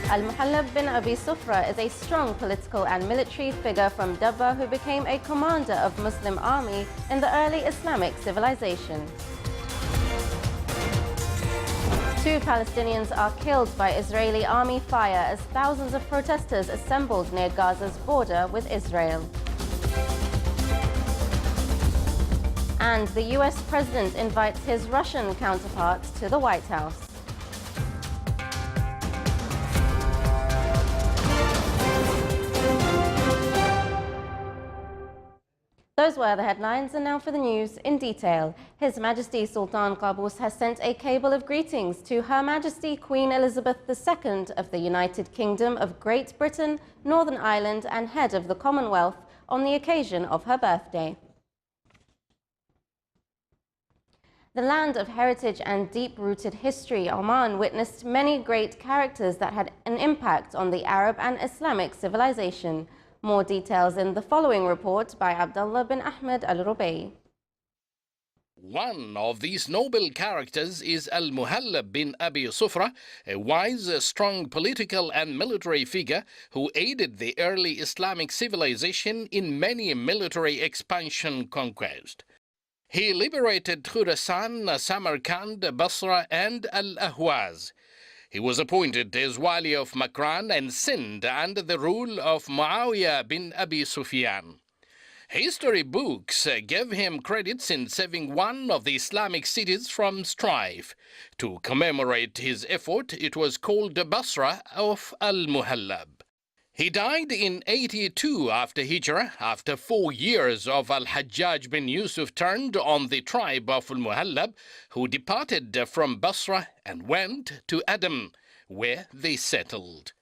Al-Muhallab bin Abi Sufra is a strong political and military figure from Dabba who became a commander of Muslim army in the early Islamic civilization. 2 Palestinians are killed by Israeli army fire as thousands of protesters assembled near Gaza's border with Israel. And the US president invites his Russian counterparts to the White House. Those were the headlines, and now for the news in detail. His Majesty Sultan Qaboos has sent a cable of greetings to Her Majesty Queen Elizabeth II of the United Kingdom of Great Britain, Northern Ireland and head of the Commonwealth on the occasion of her birthday. The land of heritage and deep-rooted history, Oman witnessed many great characters that had an impact on the Arab and Islamic civilization. More details in the following report by Abdullah bin Ahmed al-Rubai. One of these noble characters is Al-Muhallab bin Abi Sufra, a wise, strong political and military figure who aided the early Islamic civilization in many military expansion conquests. He liberated Khurasan, Samarkand, Basra and Al-Ahwaz. He was appointed as Wali of Makran and Sind under the rule of Muawiyah bin Abi Sufyan. History books give him credits in saving one of the Islamic cities from strife. To commemorate his effort, it was called the Basra of Al-Muhallab. He died in 82 after Hijrah, after 4 years of Al-Hajjaj bin Yusuf turned on the tribe of Al-Muhallab, who departed from Basra and went to Adam, where they settled.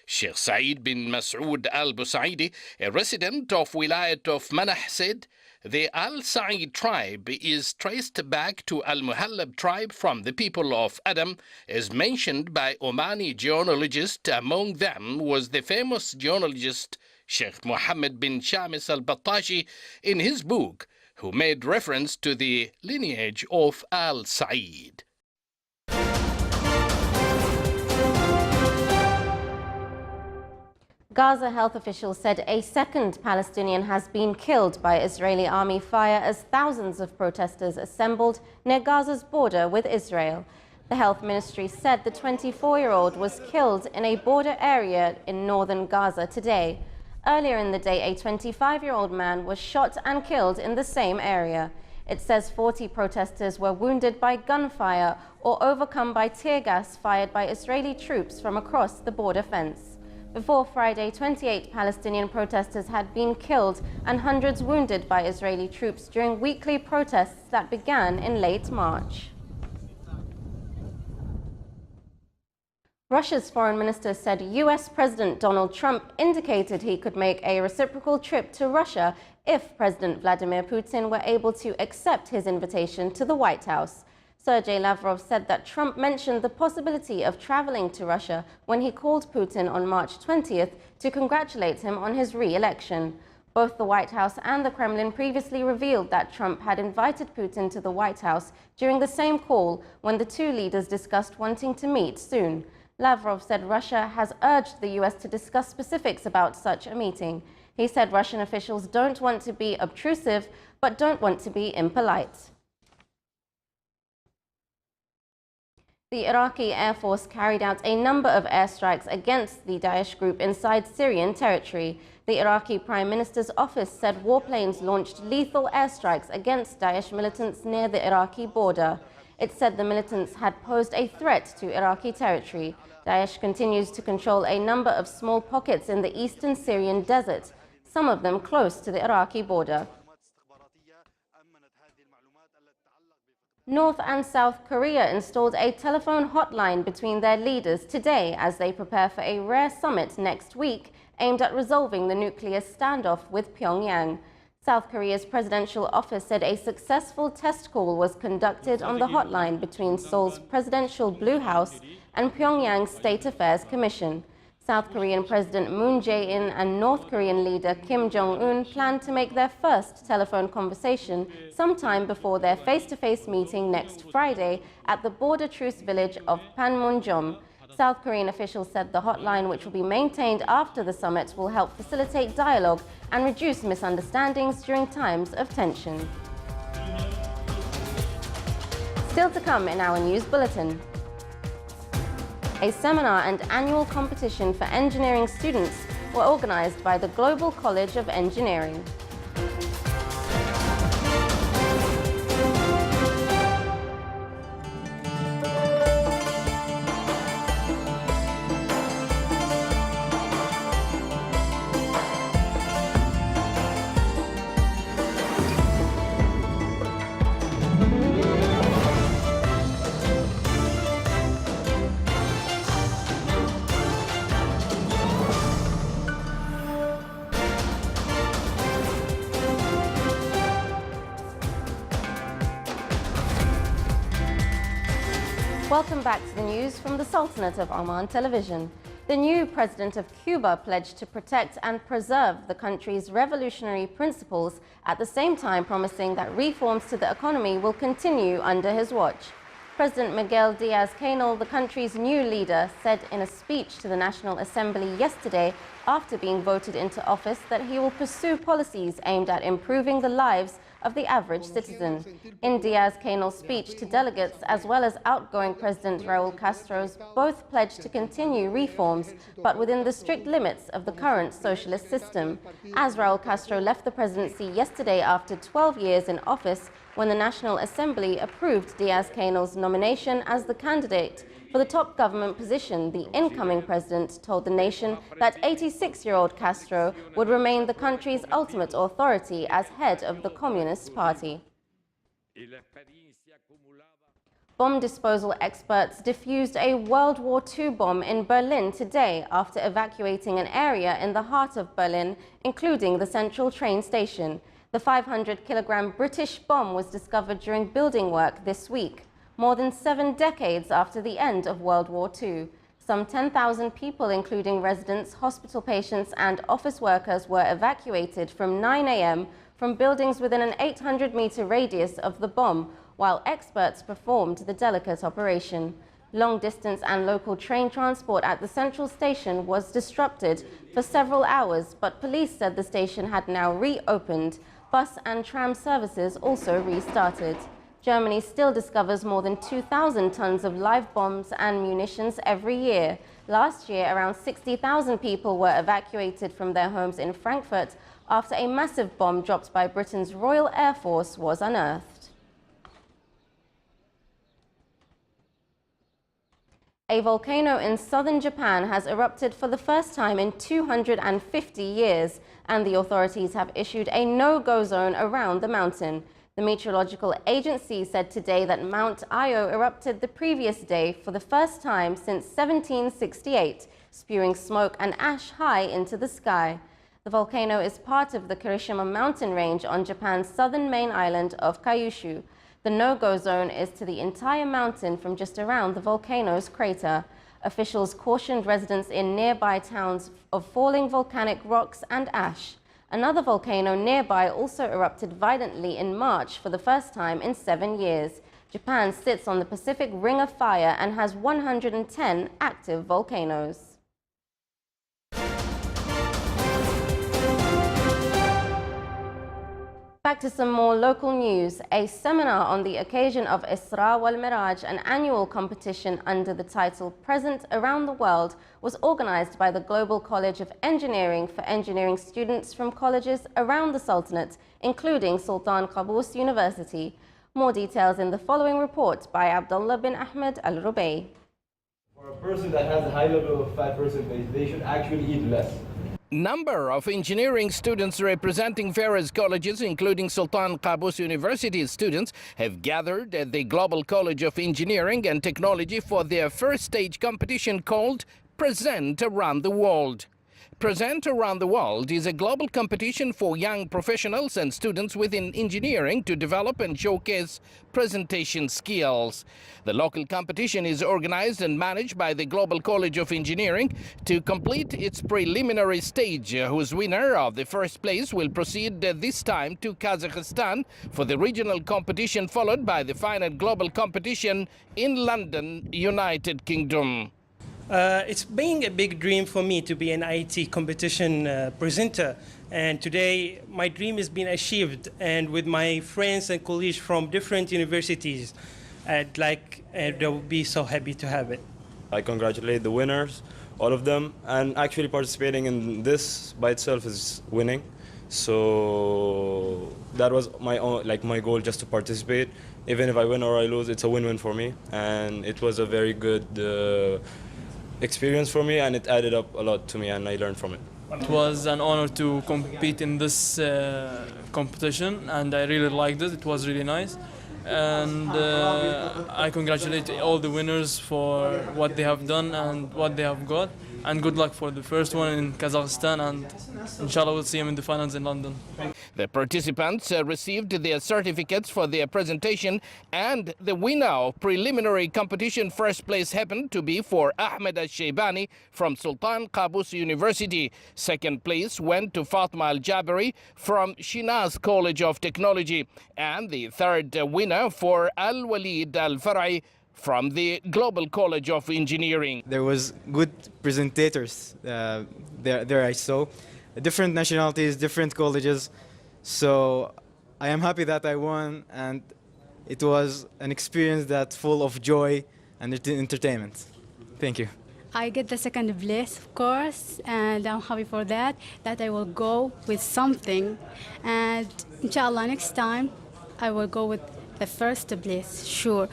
Sheikh Saeed bin Mas'ud al-Busaidi, a resident of Wilayat of Manah, said, "The Al-Sa'id tribe is traced back to Al-Muhallab tribe from the people of Adam, as mentioned by Omani genealogists. Among them was the famous genealogist Sheikh Muhammad bin Shamis al-Battashi in his book, who made reference to the lineage of Al-Sa'id." Gaza health officials said a second Palestinian has been killed by Israeli army fire as thousands of protesters assembled near Gaza's border with Israel. The health ministry said the 24-year-old was killed in a border area in northern Gaza today. Earlier in the day, a 25-year-old man was shot and killed in the same area. It says 40 protesters were wounded by gunfire or overcome by tear gas fired by Israeli troops from across the border fence. Before Friday, 28 Palestinian protesters had been killed and hundreds wounded by Israeli troops during weekly protests that began in late March. Russia's foreign minister said US President Donald Trump indicated he could make a reciprocal trip to Russia if President Vladimir Putin were able to accept his invitation to the White House. Sergei Lavrov said that Trump mentioned the possibility of traveling to Russia when he called Putin on March 20th to congratulate him on his re-election. Both the White House and the Kremlin previously revealed that Trump had invited Putin to the White House during the same call when the two leaders discussed wanting to meet soon. Lavrov said Russia has urged the US to discuss specifics about such a meeting. He said Russian officials don't want to be obtrusive, but don't want to be impolite. The Iraqi Air Force carried out a number of airstrikes against the Daesh group inside Syrian territory. The Iraqi Prime Minister's office said warplanes launched lethal airstrikes against Daesh militants near the Iraqi border. It said the militants had posed a threat to Iraqi territory. Daesh continues to control a number of small pockets in the eastern Syrian desert, some of them close to the Iraqi border. North and South Korea installed a telephone hotline between their leaders today as they prepare for a rare summit next week aimed at resolving the nuclear standoff with Pyongyang. South Korea's presidential office said a successful test call was conducted on the hotline between Seoul's presidential Blue House and Pyongyang's State Affairs Commission. South Korean President Moon Jae-in and North Korean leader Kim Jong-un plan to make their first telephone conversation sometime before their face-to-face meeting next Friday at the border truce village of Panmunjom. South Korean officials said the hotline, which will be maintained after the summit, will help facilitate dialogue and reduce misunderstandings during times of tension. Still to come in our news bulletin. A seminar and annual competition for engineering students were organized by the Global College of Engineering. Welcome back to the news from the Sultanate of Oman Television. The new president of Cuba pledged to protect and preserve the country's revolutionary principles, at the same time promising that reforms to the economy will continue under his watch. President Miguel Diaz-Canel, the country's new leader, said in a speech to the National Assembly yesterday, after being voted into office, that he will pursue policies aimed at improving the lives of the average citizen. In Diaz-Canel's speech to delegates, as well as outgoing President Raul Castro's, both pledged to continue reforms, but within the strict limits of the current socialist system. As Raul Castro left the presidency yesterday after 12 years in office, when the National Assembly approved Diaz-Canel's nomination as the candidate for the top government position, the incoming president told the nation that 86-year-old Castro would remain the country's ultimate authority as head of the Communist Party. Bomb disposal experts defused a World War II bomb in Berlin today after evacuating an area in the heart of Berlin, including the central train station. The 500-kilogram British bomb was discovered during building work this week, more than 7 decades after the end of World War II. Some 10,000 people, including residents, hospital patients and office workers, were evacuated from 9 a.m. from buildings within an 800-meter radius of the bomb, while experts performed the delicate operation. Long-distance and local train transport at the central station was disrupted for several hours, but police said the station had now reopened. Bus and tram services also restarted. Germany still discovers more than 2,000 tons of live bombs and munitions every year. Last year, around 60,000 people were evacuated from their homes in Frankfurt after a massive bomb dropped by Britain's Royal Air Force was unearthed. A volcano in southern Japan has erupted for the first time in 250 years, and the authorities have issued a no-go zone around the mountain. The meteorological agency said today that Mount Io erupted the previous day for the first time since 1768, spewing smoke and ash high into the sky. The volcano is part of the Kirishima mountain range on Japan's southern main island of Kyushu. The no-go zone is to the entire mountain from just around the volcano's crater. Officials cautioned residents in nearby towns of falling volcanic rocks and ash. Another volcano nearby also erupted violently in March for the first time in 7 years. Japan sits on the Pacific Ring of Fire and has 110 active volcanoes. Back to some more local news. A seminar on the occasion of Isra wal Miraj, an annual competition under the title Present Around the World, was organized by the Global College of Engineering for engineering students from colleges around the Sultanate, including Sultan Qaboos University. More details in the following report by Abdullah bin Ahmed Al-Rubai. For a person that has a high level of fat percentage, they should actually eat less. Number of engineering students representing various colleges, including Sultan Qaboos University's students, have gathered at the Global College of Engineering and Technology for their first stage competition called Present Around the World. Present Around the World is a global competition for young professionals and students within engineering to develop and showcase presentation skills. The local competition is organized and managed by the Global College of Engineering to complete its preliminary stage, whose winner of the first place will proceed this time to Kazakhstan for the regional competition, followed by the final global competition in London, United Kingdom. It's been a big dream for me to be an IT competition presenter, and today my dream has been achieved. And with my friends and colleagues from different universities, they will be so happy to have it. I congratulate the winners, all of them, and actually participating in this by itself is winning. So that was my goal, just to participate. Even if I win or I lose, it's a win-win for me, and it was a very good experience for me, and it added up a lot to me, and I learned from it. It was an honor to compete in this competition, and I really liked it. It was really nice. And I congratulate all the winners for what they have done and what they have got. And good luck for the first one in Kazakhstan, and inshallah we'll see them in the finals in London. The participants received their certificates for their presentation, and the winner of preliminary competition first place happened to be for Ahmed Al-Shaybani from Sultan Qaboos University. Second place went to Fatma Al-Jabari from Shinaz College of Technology, and the third winner for Al-Walid Al-Far'i from the Global College of Engineering. There was good presentators there I saw, different nationalities, different colleges. So I am happy that I won, and it was an experience that's full of joy and entertainment. Thank you. I get the second place, of course, and I'm happy for that I will go with something. And inshallah, next time I will go with the first place, sure.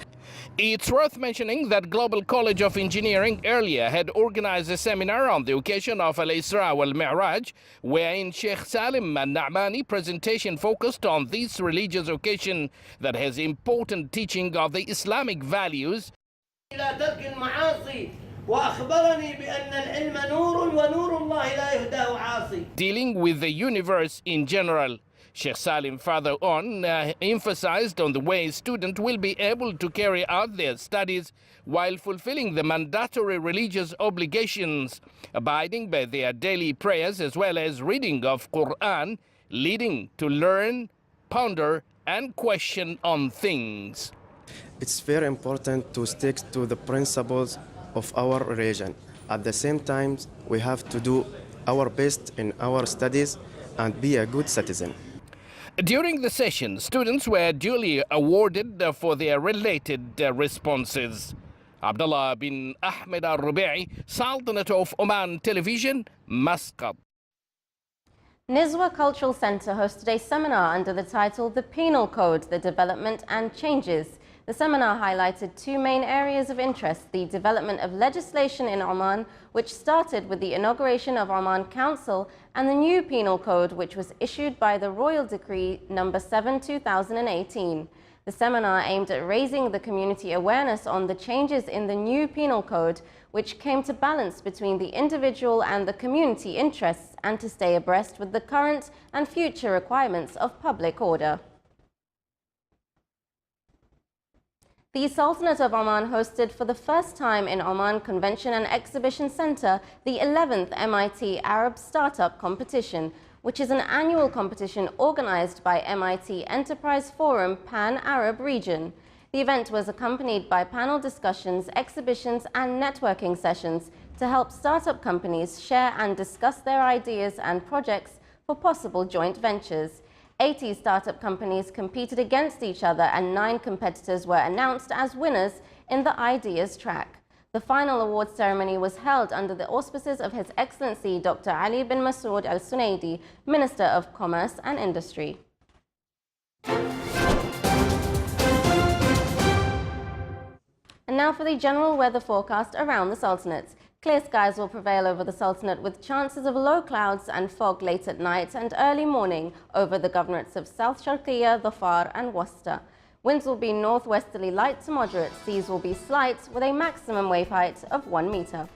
It's worth mentioning that Global College of Engineering earlier had organized a seminar on the occasion of Al-Isra wal-Mi'raj, wherein Sheikh Salim al-Na'mani presentation focused on this religious occasion that has important teaching of the Islamic values. Dealing with the universe in general. Sheikh Salim further on emphasized on the way students will be able to carry out their studies while fulfilling the mandatory religious obligations, abiding by their daily prayers as well as reading of Quran, leading to learn, ponder and question on things. It's very important to stick to the principles of our religion. At the same time, we have to do our best in our studies and be a good citizen. During the session, students were duly awarded for their related responses. Abdullah bin Ahmed al-Rubi'i, Sultanate of Oman Television, Muscat. Nizwa Cultural Center hosted a seminar under the title The Penal Code, the Development and Changes. The seminar highlighted two main areas of interest: the development of legislation in Oman, which started with the inauguration of Oman Council, and the new penal code, which was issued by the Royal Decree No. 7, 2018. The seminar aimed at raising the community awareness on the changes in the new penal code, which came to balance between the individual and the community interests and to stay abreast with the current and future requirements of public order. The Sultanate of Oman hosted for the first time in Oman Convention and Exhibition Center the 11th MIT Arab Startup Competition, which is an annual competition organized by MIT Enterprise Forum Pan-Arab Region. The event was accompanied by panel discussions, exhibitions and networking sessions to help startup companies share and discuss their ideas and projects for possible joint ventures. 80 startup companies competed against each other and 9 competitors were announced as winners in the Ideas track. The final award ceremony was held under the auspices of His Excellency Dr. Ali bin Masood Al Sunaidi, Minister of Commerce and Industry. And now for the general weather forecast around the Sultanate. Clear skies will prevail over the Sultanate with chances of low clouds and fog late at night and early morning over the governorates of South Sharqiya, Dhafar and Worcester. Winds will be northwesterly light to moderate. Seas will be slight with a maximum wave height of 1 meter.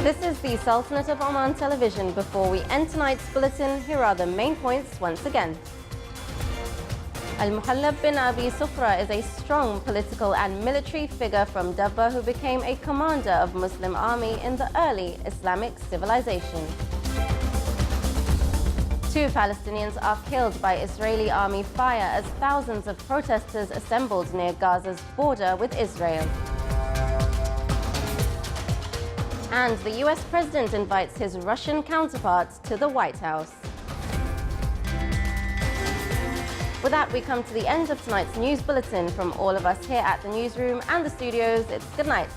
This is the Sultanate of Oman television. Before we end tonight's bulletin, here are the main points once again. Al-Muhallab bin Abi Sufra is a strong political and military figure from Dabba who became a commander of Muslim army in the early Islamic civilization. 2 Palestinians are killed by Israeli army fire as thousands of protesters assembled near Gaza's border with Israel. And the US president invites his Russian counterparts to the White House. With that, we come to the end of tonight's news bulletin. From all of us here at the newsroom and the studios, it's good night.